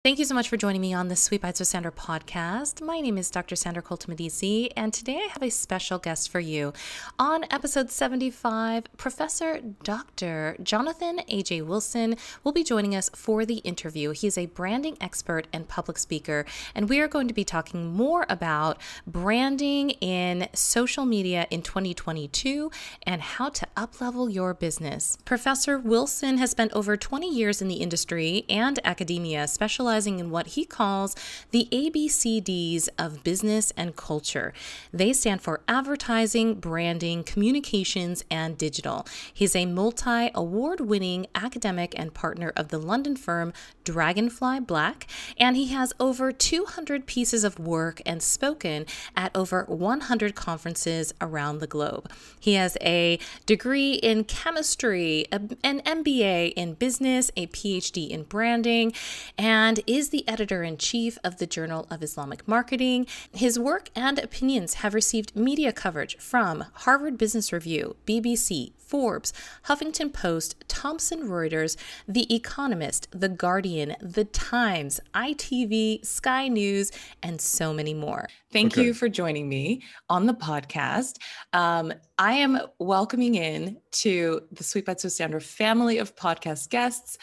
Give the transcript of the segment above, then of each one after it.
Thank you so much for joining me on the Sweet Bytes with Sandra podcast. My name is Dr. Sandra Colton-Medici, and today I have a special guest for you. On episode 75, Professor Dr. Jonathan A.J. Wilson will be joining us for the interview. He is a branding expert and public speaker, and we are going to be talking more about branding in social media in 2022 and how to up-level your business. Professor Wilson has spent over 20 years in the industry and academia, specializing in what he calls the ABCDs of business and culture. They stand for advertising, branding, communications, and digital. He's a multi-award-winning academic and partner of the London firm Dragonfly Black, and he has over 200 pieces of work and spoken at over 100 conferences around the globe. He has a degree in chemistry, an MBA in business, a PhD in branding, and is the editor-in-chief of the Journal of Islamic Marketing. His work and opinions have received media coverage from Harvard Business Review, BBC, Forbes, Huffington Post, Thomson Reuters, The Economist, The Guardian, The Times, ITV, Sky News, and so many more. Thank you for joining me on the podcast. I am welcoming in to the Sweet Bytes with Sandra family of podcast guests,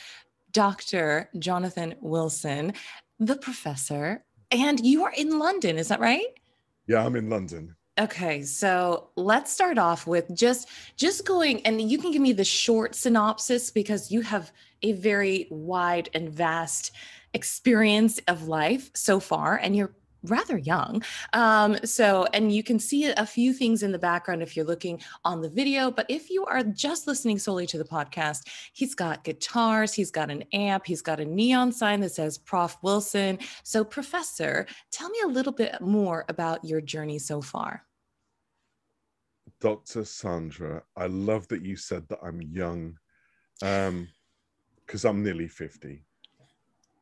Dr. Jonathan Wilson, the professor, and you are in London, is that right? Yeah, I'm in London. Okay, so let's start off with just going, and you can give me the short synopsis because you have a very wide and vast experience of life so far, and you're rather young. And you can see a few things in the background if you're looking on the video, but if you are just listening solely to the podcast, he's got guitars, he's got an amp, he's got a neon sign that says Prof. Wilson. So Professor, tell me a little bit more about your journey so far. Dr. Sandra, I love that you said that I'm young, because I'm nearly 50.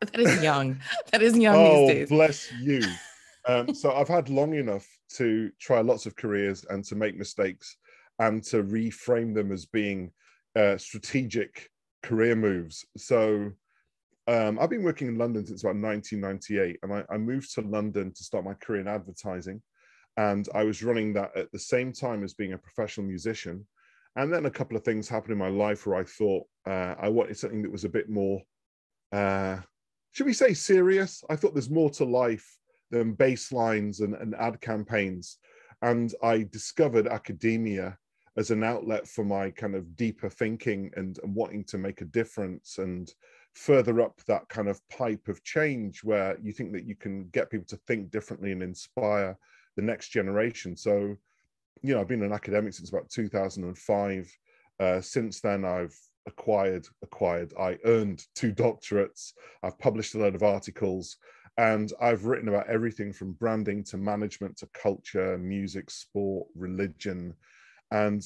That is young. That is young these days. Oh, bless you. So I've had long enough to try lots of careers and to make mistakes and to reframe them as being strategic career moves. So I've been working in London since about 1998, and I moved to London to start my career in advertising. And I was running that at the same time as being a professional musician. And then a couple of things happened in my life where I thought I wanted something that was a bit more, should we say serious? I thought there's more to life than bass lines and ad campaigns. And I discovered academia as an outlet for my kind of deeper thinking and wanting to make a difference and further up that kind of pipe of change where you think that you can get people to think differently and inspire the next generation. So, you know, I've been an academic since about 2005. Since then, I've I earned 2 doctorates. I've published a load of articles, and I've written about everything from branding to management to culture, music, sport, religion. And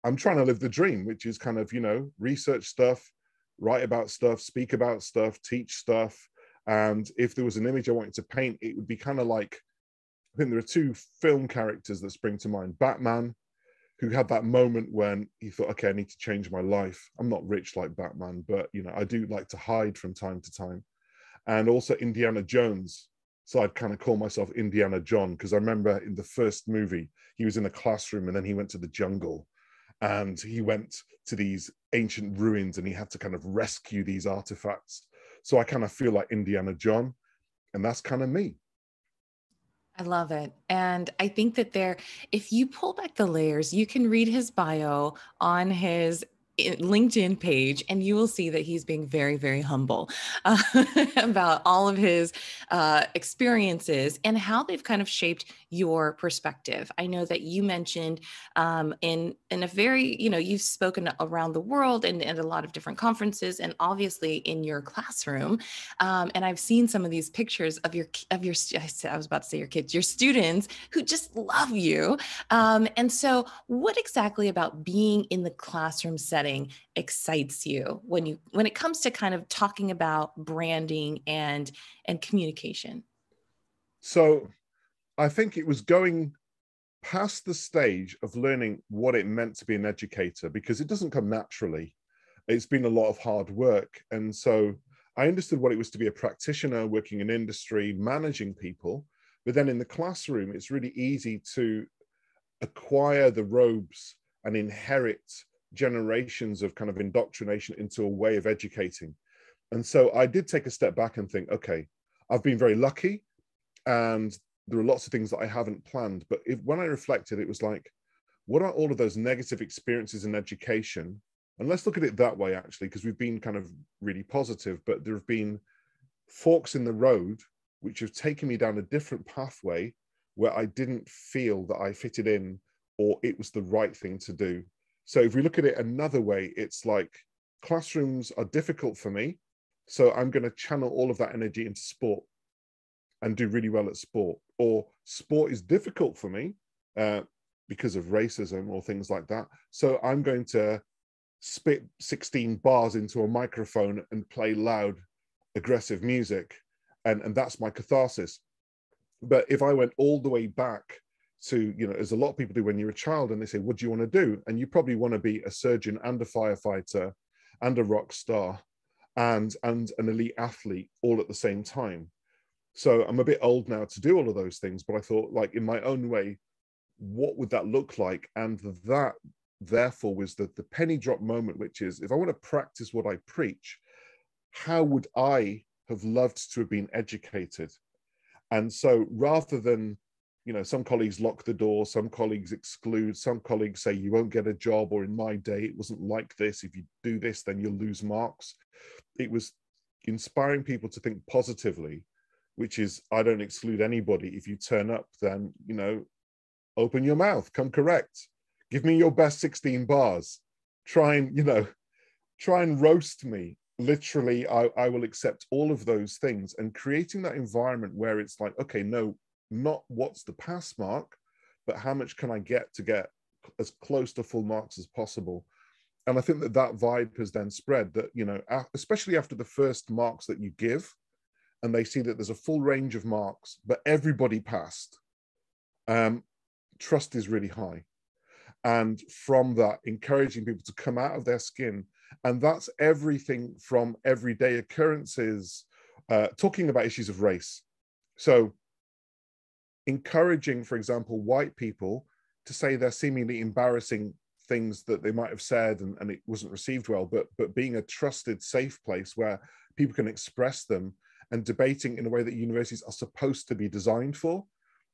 I'm trying to live the dream, which is kind of, you know, research stuff, write about stuff, speak about stuff, teach stuff. And if there was an image I wanted to paint, it would be kind of like, I think there are 2 film characters that spring to mind. Batman, who had that moment when he thought, okay, I need to change my life. I'm not rich like Batman, but, you know, I do like to hide from time to time. And also Indiana Jones. So I'd kind of call myself Indiana John, because I remember in the first movie, he was in a classroom and then he went to the jungle and he went to these ancient ruins and he had to kind of rescue these artifacts. So I kind of feel like Indiana John, and that's kind of me. I love it. And I think that if you pull back the layers, you can read his bio on his LinkedIn page, and you will see that he's being very, very humble about all of his experiences and how they've kind of shaped your perspective. I know that you mentioned in a very, you know, you've spoken around the world and a lot of different conferences, and obviously in your classroom. And I've seen some of these pictures of your, I was about to say your kids, your students who just love you. And so what exactly about being in the classroom setting excites you when it comes to kind of talking about branding and communication? So I think it was going past the stage of learning what it meant to be an educator, because it doesn't come naturally. It's been a lot of hard work. And so I understood what it was to be a practitioner working in industry, managing people. But then in the classroom, it's really easy to acquire the robes and inherit generations of kind of indoctrination into a way of educating. And so I did take a step back and think, okay, I've been very lucky and there are lots of things that I haven't planned. But when I reflected, it was like, what are all of those negative experiences in education? And let's look at it that way, actually, because we've been kind of really positive, but there have been forks in the road which have taken me down a different pathway where I didn't feel that I fitted in or it was the right thing to do. So if we look at it another way, it's like classrooms are difficult for me. So I'm going to channel all of that energy into sport and do really well at sport. Or sport is difficult for me because of racism or things like that. So I'm going to spit 16 bars into a microphone and play loud, aggressive music. And that's my catharsis. But if I went all the way back to, you know, as a lot of people do when you're a child and they say, what do you want to do? And you probably want to be a surgeon and a firefighter and a rock star and an elite athlete all at the same time. So I'm a bit old now to do all of those things, but I thought, like, in my own way, what would that look like? And that therefore was the penny drop moment, which is, if I want to practice what I preach, how would I have loved to have been educated? And so rather than, you know, some colleagues lock the door, some colleagues exclude, some colleagues say you won't get a job, or in my day, it wasn't like this. If you do this, then you'll lose marks. It was inspiring people to think positively, which is, I don't exclude anybody. If you turn up, then, you know, open your mouth, come correct. Give me your best 16 bars. Try and roast me. Literally, I will accept all of those things, and creating that environment where it's like, okay, no, not what's the pass mark, but how much can I get to get as close to full marks as possible. And I think that vibe has then spread, that, you know, especially after the first marks that you give, and they see that there's a full range of marks, but everybody passed, trust is really high. And from that, encouraging people to come out of their skin. And that's everything from everyday occurrences, talking about issues of race. So encouraging, for example, white people to say their seemingly embarrassing things that they might have said and it wasn't received well, but being a trusted, safe place where people can express them, and debating in a way that universities are supposed to be designed for.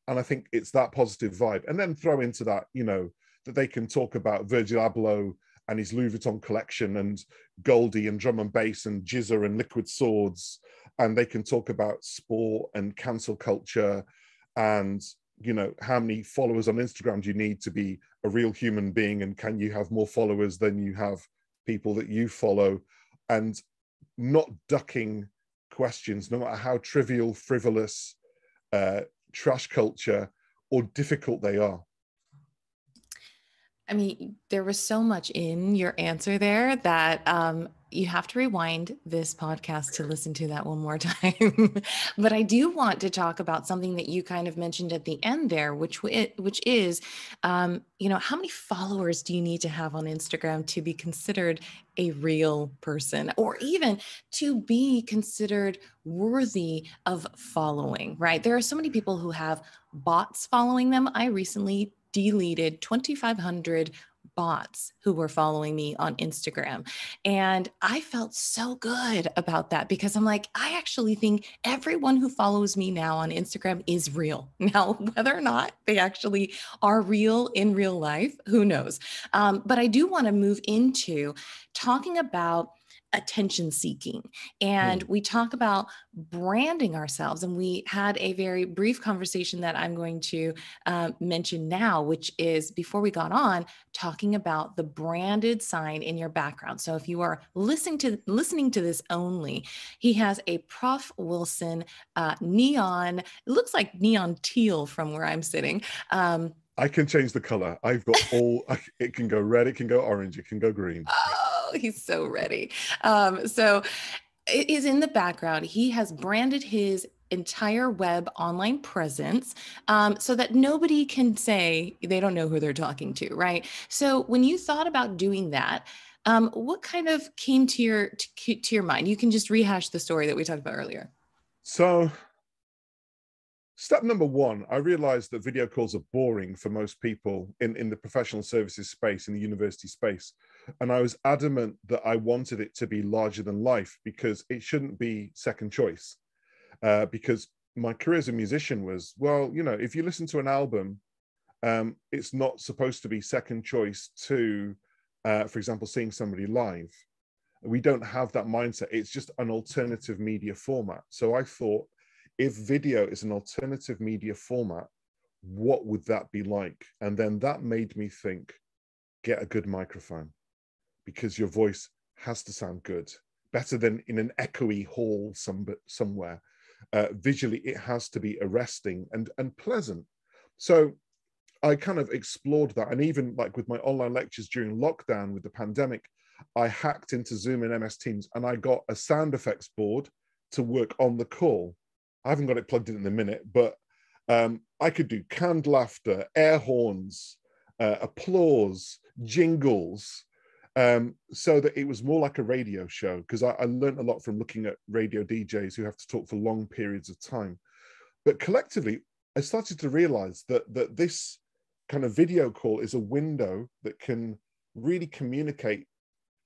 And I think it's that positive vibe. And then throw into that, you know, that they can talk about Virgil Abloh and his Louis Vuitton collection, and Goldie and drum and bass and Jizza and liquid swords. And they can talk about sport and cancel culture and, you know, how many followers on Instagram do you need to be a real human being? And can you have more followers than you have people that you follow? And not ducking questions, no matter how trivial, frivolous, trash culture or difficult they are. I mean, there was so much in your answer there that you have to rewind this podcast to listen to that one more time. But I do want to talk about something that you kind of mentioned at the end there, which is, you know, how many followers do you need to have on Instagram to be considered a real person, or even to be considered worthy of following, right? There are so many people who have bots following them. I recently deleted 2,500 bots who were following me on Instagram. And I felt so good about that, because I'm like, I actually think everyone who follows me now on Instagram is real. Now, whether or not they actually are real in real life, who knows? But I do want to move into talking about attention seeking. And we talk about branding ourselves. And we had a very brief conversation that I'm going to mention now, which is, before we got on, talking about the branded sign in your background. So if you are listening to this only, he has a Prof. Wilson neon, it looks like neon teal from where I'm sitting. I can change the color. I've got it can go red, it can go orange, it can go green. Oh, he's so ready. So it is in the background. He has branded his entire web online presence so that nobody can say they don't know who they're talking to, right? So when you thought about doing that, What kind of came to your mind? You can just rehash the story that we talked about earlier. So step number one, I realized that video calls are boring for most people in the professional services space, in the university space. And I was adamant that I wanted it to be larger than life because it shouldn't be second choice. Because my career as a musician was, well, you know, if you listen to an album, it's not supposed to be second choice to, for example, seeing somebody live. We don't have that mindset. It's just an alternative media format. So I thought, if video is an alternative media format, what would that be like? And then that made me think, get a good microphone, because your voice has to sound good, better than in an echoey hall somewhere. Visually, it has to be arresting and pleasant. So I kind of explored that. And even like with my online lectures during lockdown with the pandemic, I hacked into Zoom and MS Teams and I got a sound effects board to work on the call. I haven't got it plugged in a minute, but I could do canned laughter, air horns, applause, jingles, so that it was more like a radio show, because I learned a lot from looking at radio DJs who have to talk for long periods of time. But collectively, I started to realize that this kind of video call is a window that can really communicate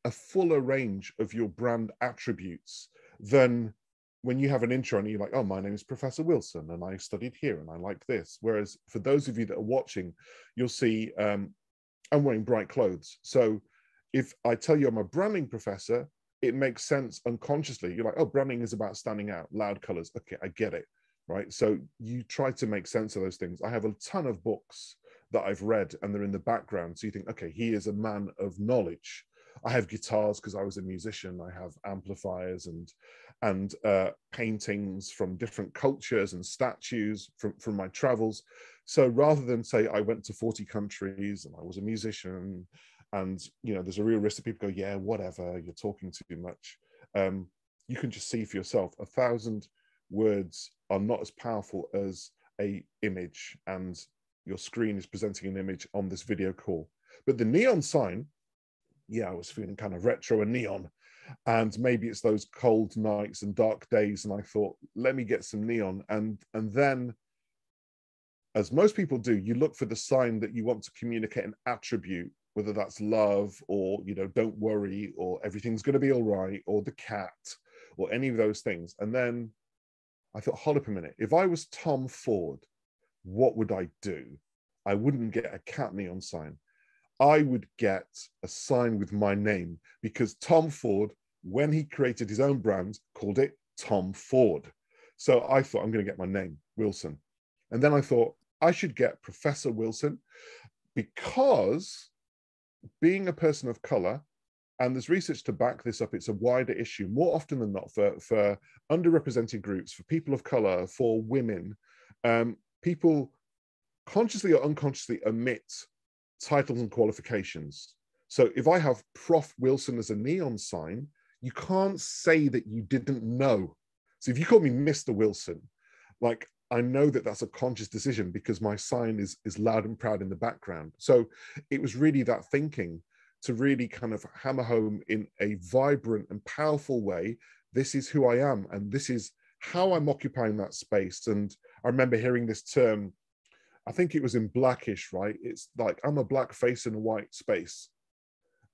a fuller range of your brand attributes than when you have an intro and you're like, oh, my name is Professor Wilson and I studied here and I like this. Whereas for those of you that are watching, you'll see I'm wearing bright clothes. So if I tell you I'm a branding professor, it makes sense unconsciously. You're like, oh, branding is about standing out, loud colors. Okay, I get it, right? So you try to make sense of those things. I have a ton of books that I've read and they're in the background. So you think, okay, he is a man of knowledge. I have guitars because I was a musician. I have amplifiers and paintings from different cultures and statues from my travels. So rather than say I went to 40 countries and I was a musician, and you know, there's a real risk that people go, yeah, whatever, you're talking too much. You can just see for yourself. 1,000 words are not as powerful as a image, and your screen is presenting an image on this video call. But the neon sign, yeah, I was feeling kind of retro and neon, and maybe it's those cold nights and dark days, and I thought, let me get some neon. And then, as most people do, you look for the sign that you want to communicate an attribute, whether that's love or, you know, don't worry, or everything's going to be all right, or the cat, or any of those things. And then I thought, hold up a minute, if I was Tom Ford, what would I do? I wouldn't get a cat neon sign. I would get a sign with my name, because Tom Ford, when he created his own brand, called it Tom Ford. So I thought, I'm going to get my name, Wilson. And then I thought, I should get Professor Wilson, because being a person of color, and there's research to back this up, it's a wider issue, more often than not, for underrepresented groups, for people of color, for women, people consciously or unconsciously omit titles and qualifications. So if I have Prof Wilson as a neon sign, you can't say that you didn't know. So if you call me Mr. Wilson, like, I know that that's a conscious decision because my sign is loud and proud in the background. So it was really that thinking to really kind of hammer home in a vibrant and powerful way, this is who I am and this is how I'm occupying that space. And I remember hearing this term, I think it was in Blackish, right? It's like, I'm a black face in a white space.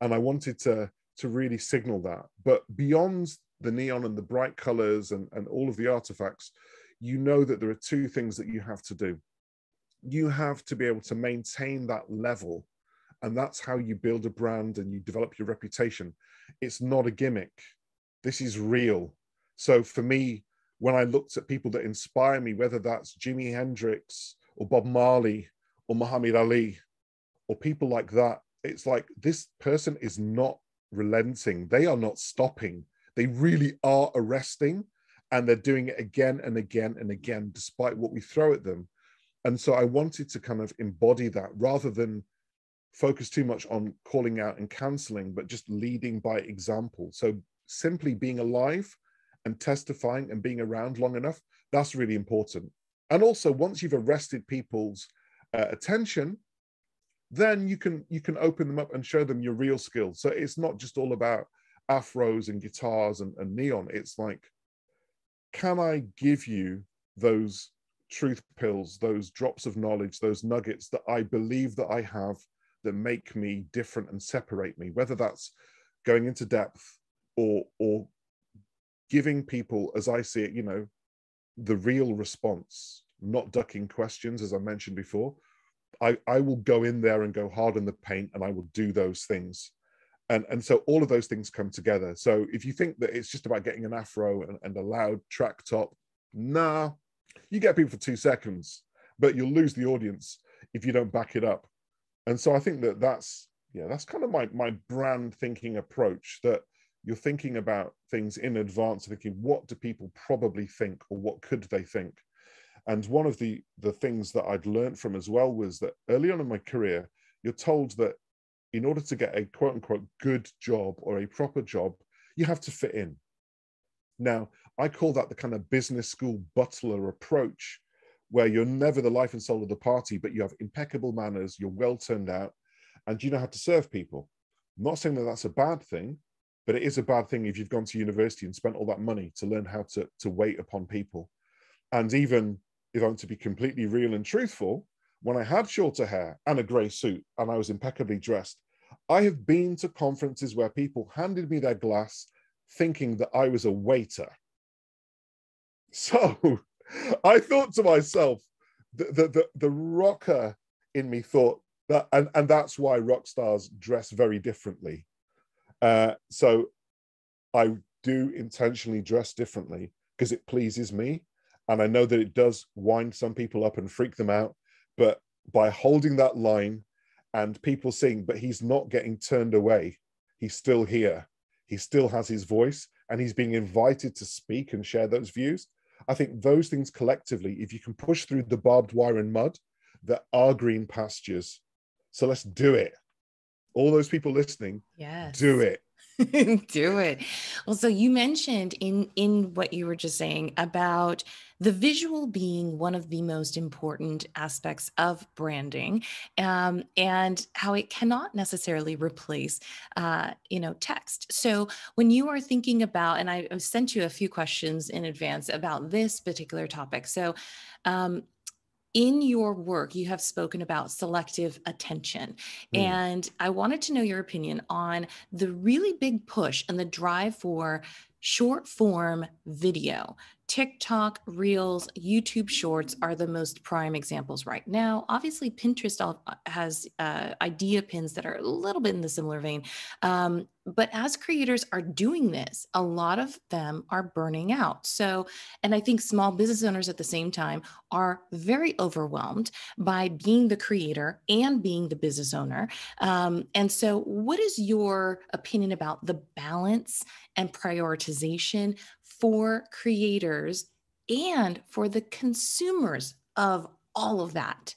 And I wanted to really signal that. But beyond the neon and the bright colors and all of the artifacts, you know that there are two things that you have to do. You have to be able to maintain that level. And that's how you build a brand and you develop your reputation. It's not a gimmick. This is real. So for me, when I looked at people that inspire me, whether that's Jimi Hendrix or Bob Marley or Muhammad Ali or people like that, it's like, this person is not relenting. They are not stopping. They really are arresting, and they're doing it again and again and again, despite what we throw at them. And so I wanted to kind of embody that rather than focus too much on calling out and canceling, but just leading by example. So simply being alive and testifying and being around long enough, that's really important. And also, once you've arrested people's attention, then you can open them up and show them your real skills. So it's not just all about afros and guitars and neon. It's like, can I give you those truth pills, those drops of knowledge, those nuggets that I believe that I have that make me different and separate me, whether that's going into depth or giving people, as I see it, the real response, not ducking questions, as I mentioned before. I will go in there and go hard in the paint, and I will do those things. And so all of those things come together. So if you think that it's just about getting an afro and a loud track top, nah, you get people for 2 seconds, but you'll lose the audience if you don't back it up. And so I think that's kind of my brand thinking approach, that you're thinking about things in advance, thinking, what do people probably think, or what could they think? And one of the things that I'd learned from as well was that early on in my career, you're told that in order to get a quote unquote good job or a proper job, you have to fit in. Now, I call that the kind of business school butler approach, where you're never the life and soul of the party, but you have impeccable manners, you're well turned out, and you know how to serve people. I'm not saying that that's a bad thing, but it is a bad thing if you've gone to university and spent all that money to learn how to wait upon people. And even if I'm to be completely real and truthful, when I had shorter hair and a grey suit and I was impeccably dressed, I have been to conferences where people handed me their glass thinking that I was a waiter. So I thought to myself, the rocker in me thought that, and that's why rock stars dress very differently. So I do intentionally dress differently because it pleases me. And I know that it does wind some people up and freak them out. But by holding that line and people seeing, but he's not getting turned away, he's still here, he still has his voice, and he's being invited to speak and share those views. I think those things collectively, if you can push through the barbed wire and mud, there are green pastures. So let's do it. All those people listening, yes. Do it. Do it. Well, so you mentioned in what you were just saying about the visual being one of the most important aspects of branding, and how it cannot necessarily replace, text. So when you are thinking about, and I sent you a few questions in advance about this particular topic. So, in your work, you have spoken about selective attention. And I wanted to know your opinion on the really big push and the drive for short form video. TikTok, Reels, YouTube Shorts are the most prime examples right now. Obviously, Pinterest has idea pins that are a little bit in the similar vein. But as creators are doing this, a lot of them are burning out. So, and I think small business owners at the same time are very overwhelmed by being the creator and being the business owner. And so, what is your opinion about the balance and prioritization for creators and for the consumers of all of that?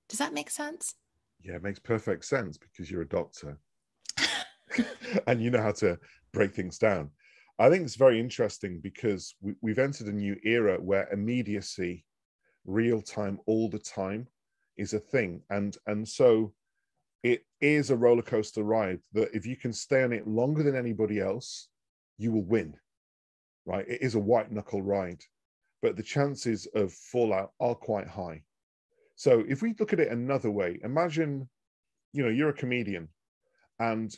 Does that make sense? Yeah, it makes perfect sense because you're a doctor and you know how to break things down. I think it's very interesting because we've entered a new era where immediacy, real time, all the time is a thing. And so it is a roller coaster ride that if you can stay on it longer than anybody else, you will win, right? It is a white knuckle ride, but the chances of fallout are quite high. So if we look at it another way, imagine, you're a comedian, and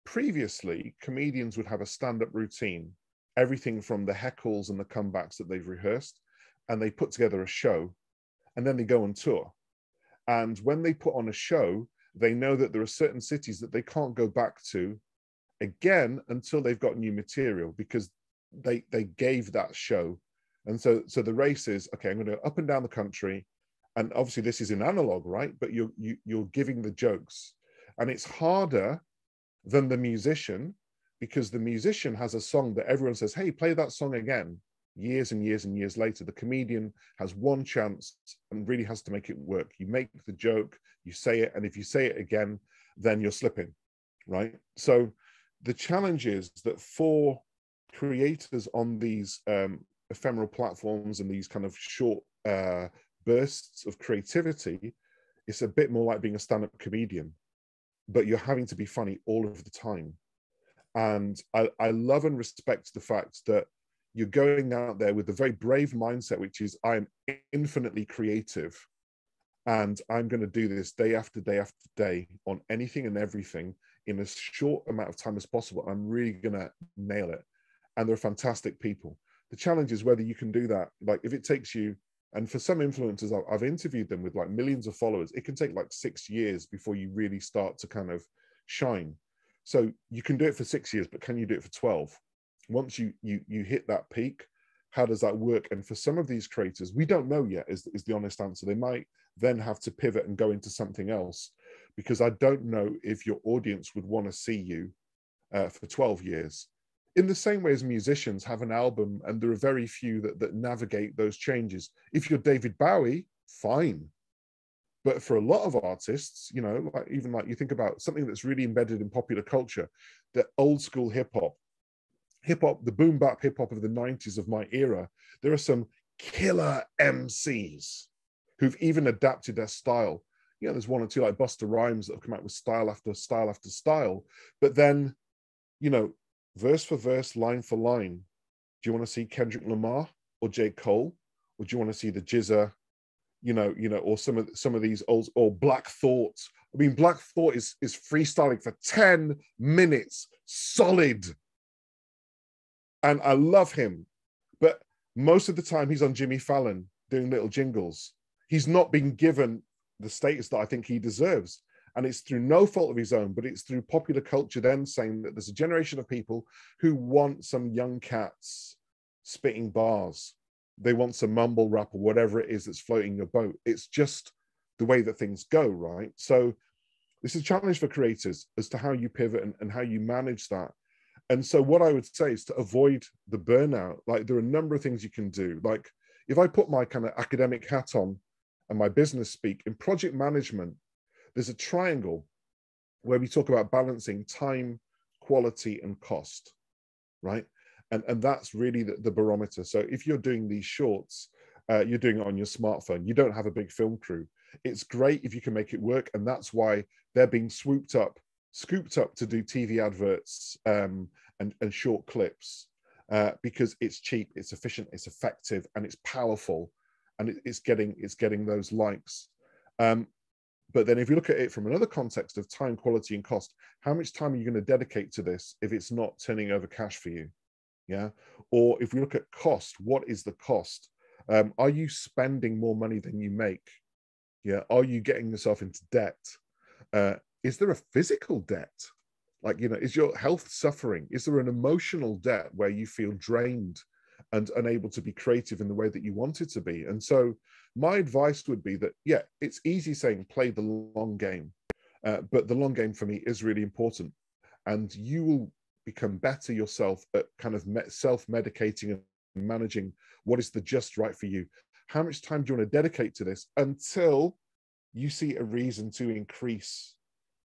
previously comedians would have a stand-up routine, everything from the heckles and the comebacks that they've rehearsed, and they put together a show, and then they go on tour. And when they put on a show, they know that there are certain cities that they can't go back to again until they've got new material, because they gave that show. And so the race is, okay, I'm going to go up and down the country, and obviously this is in analog, right? But you're giving the jokes, and it's harder than the musician, because the musician has a song that everyone says, hey, play that song again. Years and years and years later, the comedian has one chance and really has to make it work. You make the joke, you say it, and if you say it again, then you're slipping, right? So the challenge is that for creators on these ephemeral platforms and these kind of short bursts of creativity, it's a bit more like being a stand-up comedian, but you're having to be funny all of the time. And I love and respect the fact that you're going out there with a very brave mindset, which is, I'm infinitely creative, and I'm going to do this day after day after day on anything and everything in as short amount of time as possible. I'm really going to nail it. And they're fantastic people. The challenge is whether you can do that. Like, if it takes you, and for some influencers, I've interviewed them with like millions of followers, it can take like 6 years before you really start to kind of shine. So you can do it for 6 years, but can you do it for 12? Once you hit that peak, how does that work? And for some of these creators, we don't know yet, is the honest answer. They might then have to pivot and go into something else, because I don't know if your audience would want to see you for 12 years. In the same way as musicians have an album, and there are very few that navigate those changes. If you're David Bowie, fine. But for a lot of artists, you know, like even like you think about something that's really embedded in popular culture, the old school hip hop, the boom bap hip hop of the 90s of my era, there are some killer MCs who've even adapted their style. You know, there's one or two like Busta Rhymes that have come out with style after style after style. But then, you know, verse for verse, line for line, do you want to see Kendrick Lamar or J. Cole? Or do you want to see the Jizza, you know, or some of these old, or Black Thought? I mean, Black Thought is freestyling for 10 minutes solid. And I love him. But most of the time he's on Jimmy Fallon doing little jingles. He's not been given the status that I think he deserves. And it's through no fault of his own, but it's through popular culture then saying that there's a generation of people who want some young cats spitting bars. They want some mumble rap or whatever it is that's floating your boat. It's just the way that things go, right? So this is a challenge for creators as to how you pivot and how you manage that. And so what I would say is to avoid the burnout. Like, there are a number of things you can do. Like, if I put my kind of academic hat on and my business speak, in project management, there's a triangle where we talk about balancing time, quality, and cost, right? And that's really the barometer. So if you're doing these shorts, you're doing it on your smartphone. You don't have a big film crew. It's great if you can make it work. And that's why they're being scooped up to do TV adverts and short clips, because it's cheap, it's efficient, it's effective, and it's powerful, and it's getting those likes. But then if you look at it from another context of time, quality, and cost, how much time are you going to dedicate to this if it's not turning over cash for you? Yeah. Or if we look at cost, what is the cost? Are you spending more money than you make? Yeah. Are you getting yourself into debt? Is there a physical debt? Like, you know, is your health suffering? Is there an emotional debt where you feel drained and unable to be creative in the way that you want it to be? And so my advice would be that, yeah, it's easy saying play the long game, but the long game for me is really important. And you will become better yourself at kind of self-medicating and managing what is the just right for you. How much time do you want to dedicate to this until you see a reason to increase?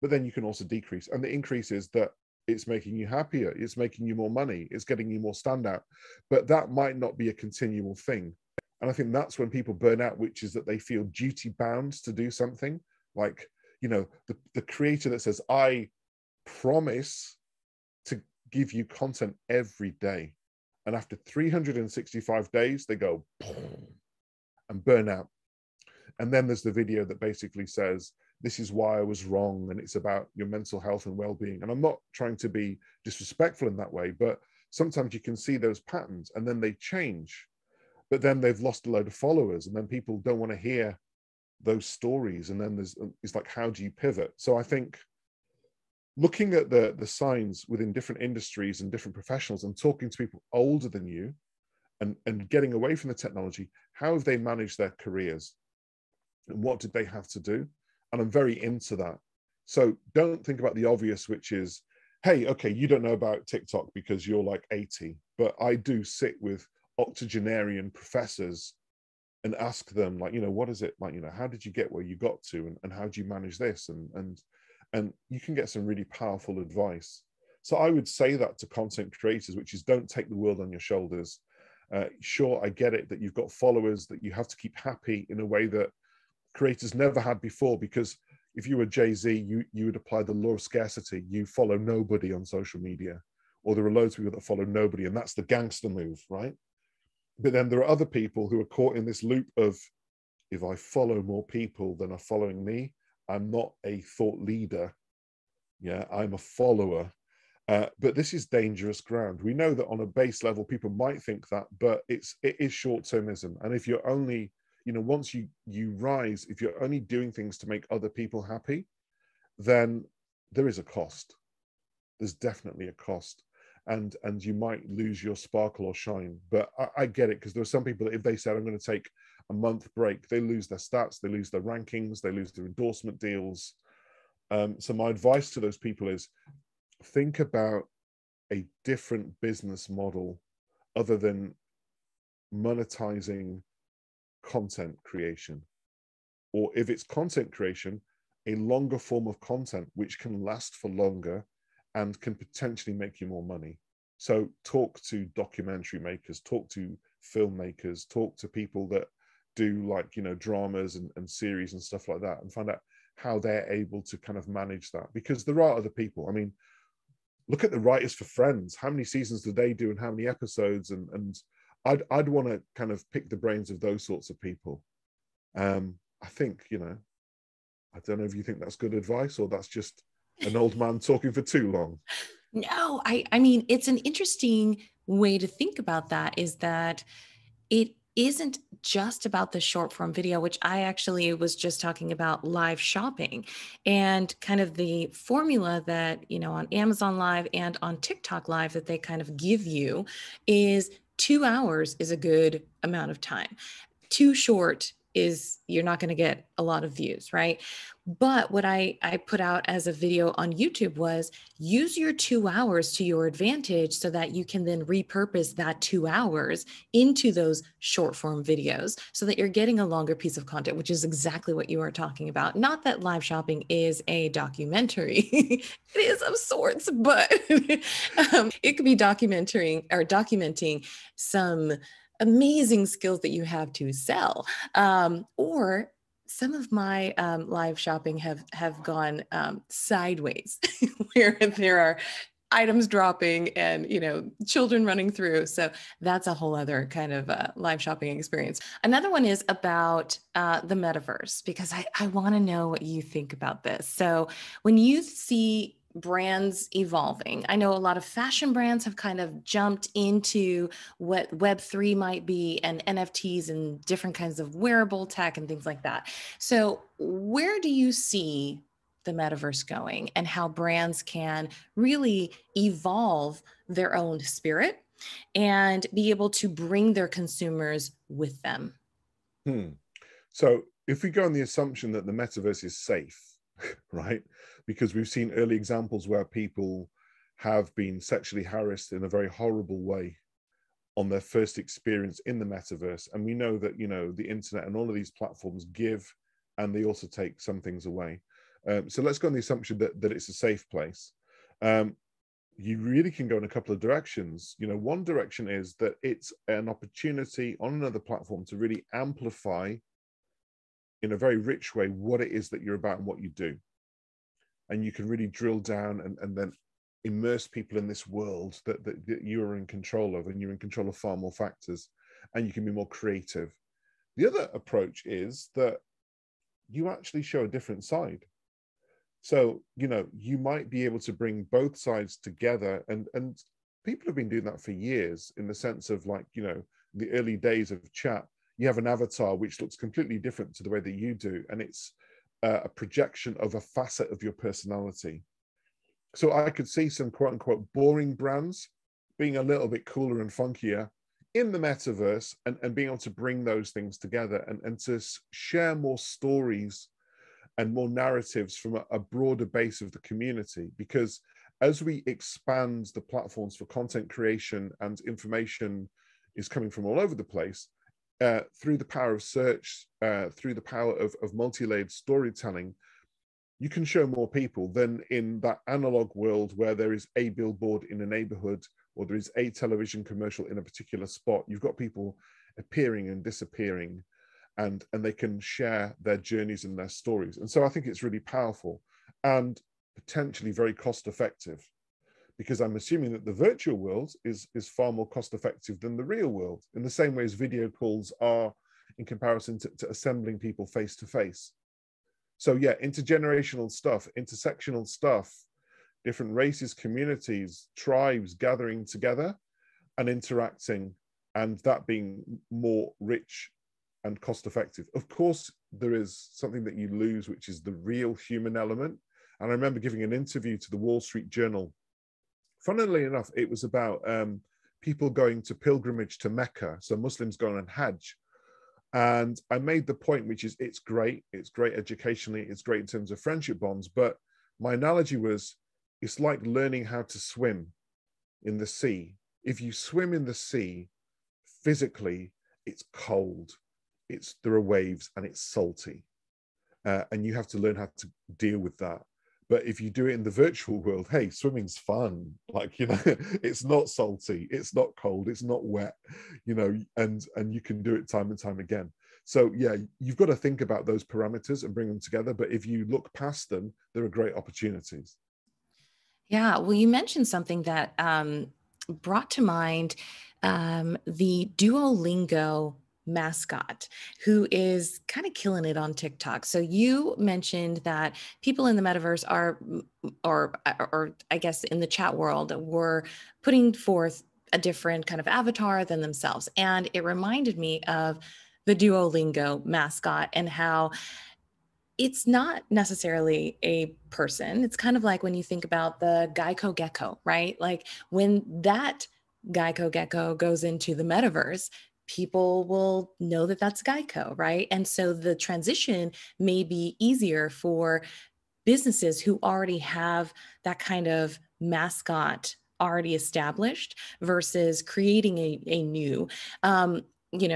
But then you can also decrease. And the increase is that it's making you happier, it's making you more money, it's getting you more standout. But that might not be a continual thing. And I think that's when people burn out, which is that they feel duty bound to do something. Like, you know, the creator that says, I promise to give you content every day. And after 365 days, they go and burn out. And then there's the video that basically says, this is why I was wrong, and it's about your mental health and well-being. And I'm not trying to be disrespectful in that way, but sometimes you can see those patterns and then they change, but then they've lost a load of followers, and then people don't want to hear those stories. And then it's like, how do you pivot? So I think looking at the signs within different industries and different professionals and talking to people older than you and getting away from the technology, how have they managed their careers? And what did they have to do? And I'm very into that. So don't think about the obvious, which is, hey, okay, you don't know about TikTok because you're like 80, but I do sit with octogenarian professors and ask them, like, you know, what is it like, you know, how did you get where you got to, and how do you manage this? And you can get some really powerful advice. So I would say that to content creators, which is, don't take the world on your shoulders. Sure, I get it that you've got followers that you have to keep happy in a way that creators never had before, because if you were Jay-Z, you would apply the law of scarcity. You follow nobody on social media, or there are loads of people that follow nobody, and that's the gangster move, right? But then there are other people who are caught in this loop of, if I follow more people than are following me, I'm not a thought leader. Yeah, I'm a follower. But this is dangerous ground. We know that on a base level, people might think that, but it is short-termism. And if you're only, once you rise, if you're only doing things to make other people happy, then there is a cost. There's definitely a cost. And you might lose your sparkle or shine. But I get it, because there are some people that if they said, I'm going to take a month break, they lose their stats, they lose their rankings, they lose their endorsement deals. So my advice to those people is, think about a different business model other than monetizing content creation. Or if it's content creation, a longer form of content which can last for longer and can potentially make you more money. So talk to documentary makers, talk to filmmakers, talk to people that do dramas and series and stuff like that, and find out how they're able to kind of manage that. Because there are other people. I mean, look at the writers for Friends. How many seasons do they do and how many episodes? And I'd want to kind of pick the brains of those sorts of people. I think, I don't know if you think that's good advice or that's just an old man talking for too long. No, I mean, it's an interesting way to think about that, is that it isn't just about the short form video, which I actually was just talking about live shopping, and kind of the formula that, on Amazon Live and on TikTok Live that they kind of give you is 2 hours is a good amount of time. Too short is you're not going to get a lot of views, right? But what I put out as a video on YouTube was, use your 2 hours to your advantage so that you can then repurpose that 2 hours into those short form videos so that you're getting a longer piece of content, which is exactly what you are talking about. Not that live shopping is a documentary. It is of sorts, but it could be documenting some amazing skills that you have to sell, or some of my live shopping have gone sideways, where there are items dropping and children running through. So that's a whole other kind of live shopping experience. Another one is about the metaverse, because I want to know what you think about this. So when you see brands evolving, I know a lot of fashion brands have kind of jumped into what Web3 might be, and NFTs and different kinds of wearable tech and things like that. So where do you see the metaverse going, and how brands can really evolve their own spirit and be able to bring their consumers with them? So if we go on the assumption that the metaverse is safe, right? Because we've seen early examples where people have been sexually harassed in a very horrible way on their first experience in the metaverse. And we know that, the internet and all of these platforms give, and they also take some things away. So let's go on the assumption that it's a safe place. You really can go in a couple of directions. One direction is that it's an opportunity on another platform to really amplify in a very rich way what it is that you're about and what you do. And you can really drill down and then immerse people in this world that you are in control of, and you're in control of far more factors, and you can be more creative. The other approach is that you actually show a different side. So, you might be able to bring both sides together, and people have been doing that for years, in the sense of the early days of chat. You have an avatar which looks completely different to the way that you do, and it's a projection of a facet of your personality. So I could see some quote unquote boring brands being a little bit cooler and funkier in the metaverse, and being able to bring those things together and to share more stories and more narratives from a broader base of the community. Because as we expand the platforms for content creation, and information is coming from all over the place, through the power of search, through the power of multi-layered storytelling, you can show more people than in that analog world where there is a billboard in a neighborhood, or there is a television commercial in a particular spot. You've got people appearing and disappearing. and they can share their journeys and their stories. And so I think it's really powerful and potentially very cost effective, because I'm assuming that the virtual world is far more cost effective than the real world, in the same way as video calls are in comparison to assembling people face to face. So yeah, intergenerational stuff, intersectional stuff, different races, communities, tribes gathering together and interacting, and that being more rich and cost effective. Of course, there is something that you lose, which is the real human element. And I remember giving an interview to the Wall Street Journal. Funnily enough, it was about people going to pilgrimage to Mecca, so Muslims going on Hajj. And I made the point, which is it's great educationally, it's great in terms of friendship bonds, but my analogy was, it's like learning how to swim in the sea. If you swim in the sea, physically, it's cold, there are waves, and it's salty. And you have to learn how to deal with that. But if you do it in the virtual world, hey, swimming's fun. Like, you know, it's not salty, it's not cold, it's not wet, you know, and you can do it time and time again. So yeah, you've got to think about those parameters and bring them together. But if you look past them, there are great opportunities. Yeah, well, you mentioned something that brought to mind the Duolingo mascot, who is kind of killing it on TikTok. So you mentioned that people in the metaverse are, or I guess in the chat world, were putting forth a different kind of avatar than themselves. And it reminded me of the Duolingo mascot and how it's not necessarily a person. It's kind of like when you think about the Geico Gecko, right? Like when that Geico Gecko goes into the metaverse, people will know that that's Geico, right? And so the transition may be easier for businesses who already have that kind of mascot already established versus creating a new.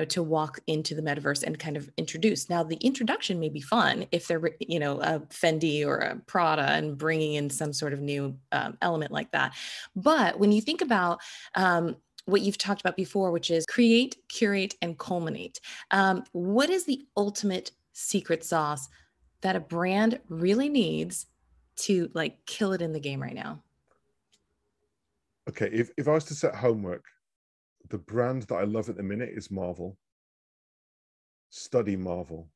To walk into the metaverse and kind of introduce. Now, the introduction may be fun if they're, a Fendi or a Prada and bringing in some sort of new element like that. But when you think about what you've talked about before, which is create, curate, and culminate, what is the ultimate secret sauce that a brand really needs to like kill it in the game right now? Okay, if I was to set homework, the brand that I love at the minute is Marvel. Study Marvel.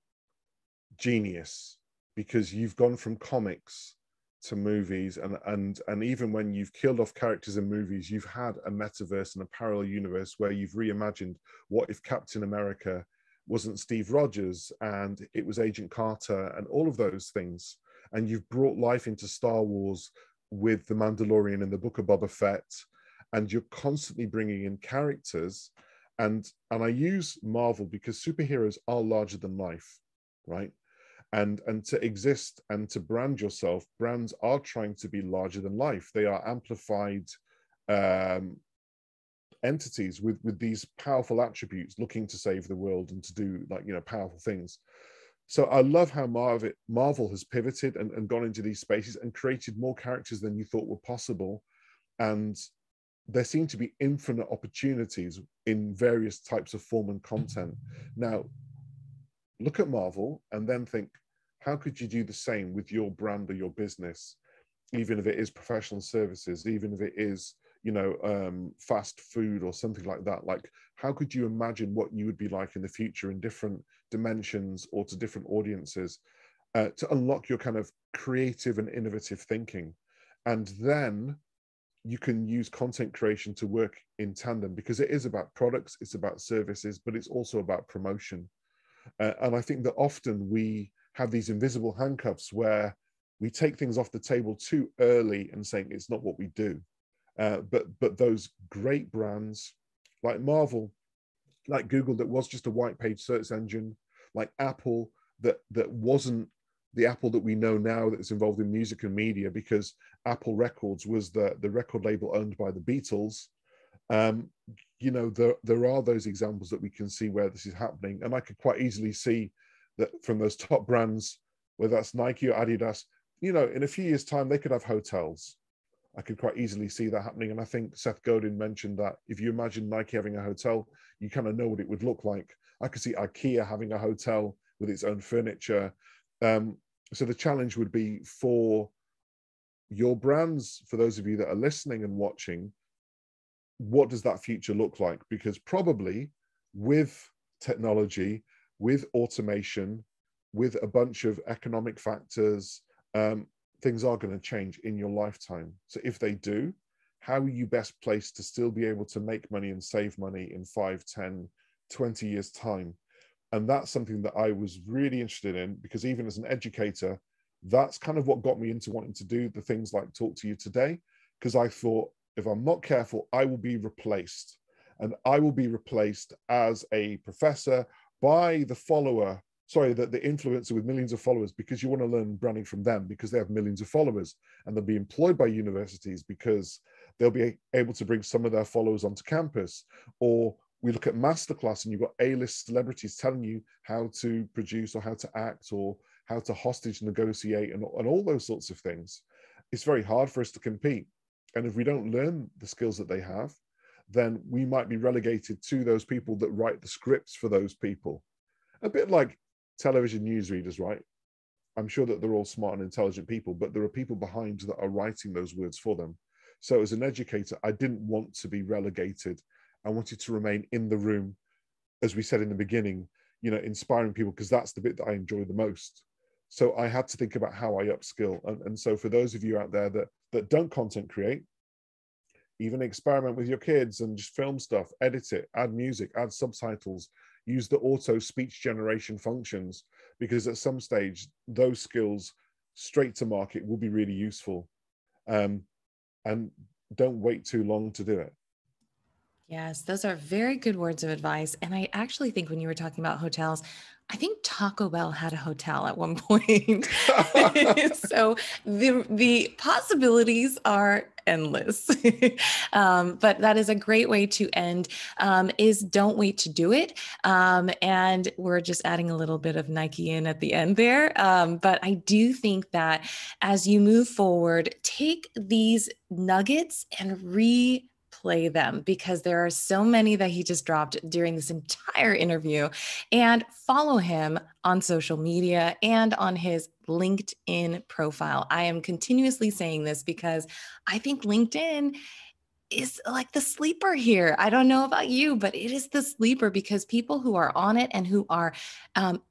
Genius, because you've gone from comics to movies, and even when you've killed off characters in movies, you've had a metaverse and a parallel universe where you've reimagined what if Captain America wasn't Steve Rogers and it was Agent Carter and all of those things. And you've brought life into Star Wars with The Mandalorian and the Book of Boba Fett, and you're constantly bringing in characters. And I use Marvel because superheroes are larger than life, right? And to exist and to brand yourself, brands are trying to be larger than life. They are amplified entities with these powerful attributes, looking to save the world and to do, like, powerful things. So I love how Marvel has pivoted and gone into these spaces and created more characters than you thought were possible. And there seem to be infinite opportunities in various types of form and content. Now, look at Marvel and then think, how could you do the same with your brand or your business, even if it is professional services, even if it is, fast food or something like that? Like, how could you imagine what you would be like in the future in different dimensions or to different audiences, to unlock your kind of creative and innovative thinking? And then you can use content creation to work in tandem, because it is about products, it's about services, but it's also about promotion. And I think that often we have these invisible handcuffs where we take things off the table too early and saying it's not what we do. But those great brands like Marvel, like Google, that was just a white page search engine, like Apple, that wasn't the Apple that we know now that's involved in music and media, because Apple Records was the record label owned by the Beatles. There are those examples that we can see where this is happening. And I could quite easily see that from those top brands, whether that's Nike or Adidas, in a few years' time, they could have hotels. I could quite easily see that happening. And I think Seth Godin mentioned that if you imagine Nike having a hotel, you kind of know what it would look like. I could see IKEA having a hotel with its own furniture. So the challenge would be for your brands, for those of you that are listening and watching, what does that future look like? Because probably with technology, with automation, with a bunch of economic factors, things are going to change in your lifetime. So if they do, how are you best placed to still be able to make money and save money in 5, 10, 20 years time? And that's something that I was really interested in, because even as an educator, that's kind of what got me into wanting to do the things like talk to you today, because I thought, if I'm not careful, I will be replaced. And I will be replaced as a professor by the influencer with millions of followers, because you want to learn branding from them because they have millions of followers, and they'll be employed by universities because they'll be able to bring some of their followers onto campus. Or we look at masterclass and you've got A-list celebrities telling you how to produce or how to act or how to hostage negotiate and all those sorts of things. It's very hard for us to compete. And if we don't learn the skills that they have, then we might be relegated to those people that write the scripts for those people. A bit like television newsreaders, right? I'm sure that they're all smart and intelligent people, but there are people behind that are writing those words for them. So as an educator, I didn't want to be relegated. I wanted to remain in the room, as we said in the beginning, inspiring people, because that's the bit that I enjoy the most. So I had to think about how I upskill. And so for those of you out there that don't content create, even experiment with your kids and just film stuff, edit it, add music, add subtitles, use the auto speech generation functions, because at some stage, those skills straight to market will be really useful. And don't wait too long to do it. Yes, those are very good words of advice. And I actually think when you were talking about hotels, I think Taco Bell had a hotel at one point. So the possibilities are endless. But that is a great way to end, is don't wait to do it. And we're just adding a little bit of Nike in at the end there. But I do think that as you move forward, take these nuggets and play them, because there are so many that he just dropped during this entire interview. And follow him on social media and on his LinkedIn profile. I am continuously saying this because I think LinkedIn is like the sleeper here. I don't know about you, but it is the sleeper, because people who are on it and who are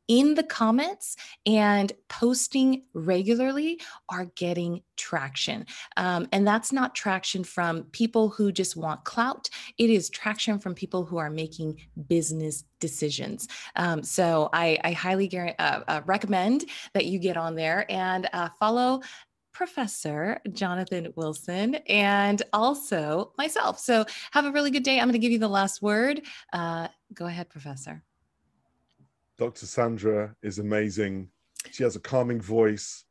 in the comments and posting regularly are getting traction. And that's not traction from people who just want clout. It is traction from people who are making business decisions. So I highly recommend that you get on there and follow Professor Jonathan Wilson and also myself. So have a really good day. I'm going to give you the last word. Go ahead, Professor. Dr. Sandra is amazing. She has a calming voice.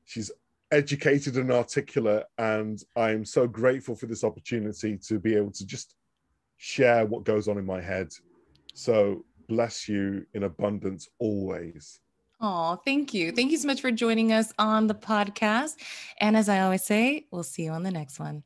She's educated and articulate, and I'm so grateful for this opportunity to be able to just share what goes on in my head. So bless you in abundance always. Oh, thank you. Thank you so much for joining us on the podcast. And as I always say, we'll see you on the next one.